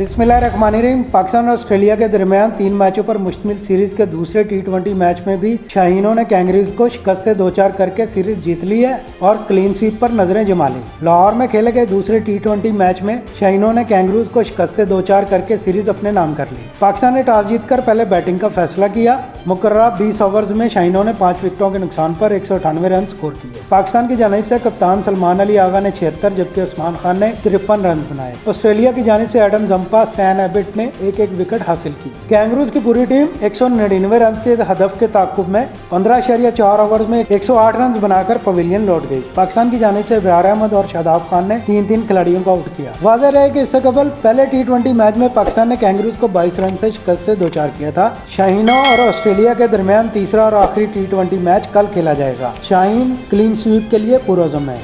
बिस्मिल्लाहिर्रहमानिर्रहीम। पाकिस्तान और ऑस्ट्रेलिया के दरमियान 3 मैचों पर मुश्तमिल सीरीज के दूसरे टी20 मैच में भी शाहीनों ने कैंगरीज को शिकस्त से 2-4 करके सीरीज जीत ली है और क्लीन स्वीप पर नजरें जमा ली। लाहौर में खेले गए दूसरे टी20 मैच में शाहीनों ने कैंगरीज को शिकस्त से 2-4 करके सीरीज अपने नाम कर ली। पाकिस्तान ने टॉस जीतकर पहले बैटिंग का फैसला किया। मुकर्ररा 20 ओवर्स में शाहीनों ने 5 विकेटों के नुकसान पर 198 रन स्कोर किए। पाकिस्तान की जानिब से कप्तान सलमान अली आगा ने 76 जबकि उस्मान खान ने 53 रन बनाए। ऑस्ट्रेलिया की जानिब से एडम जंपा, सैन एबिट ने एक विकेट हासिल की। कैंगरूज की पूरी टीम 199 रन के हदफ के ताकुब में 15.4 ओवर में 108 रन बनाकर पवेलियन लौट गई। पाकिस्तान की जानिब से इब्रार अहमद और शादाब खान ने 3-3 खिलाड़ियों को आउट किया। वाज़ेह रहे कि इससे कबल पहले टी20 मैच में पाकिस्तान ने कैंगरूज को 22 रन से शिकस्त से 2-4 किया था। शाहीनों और ऑस्ट्रेलिया के दरमियान तीसरा और आखिरी टी20 मैच कल खेला जाएगा। शाहीन क्लीन स्वीप के लिए पुरअज़्म है।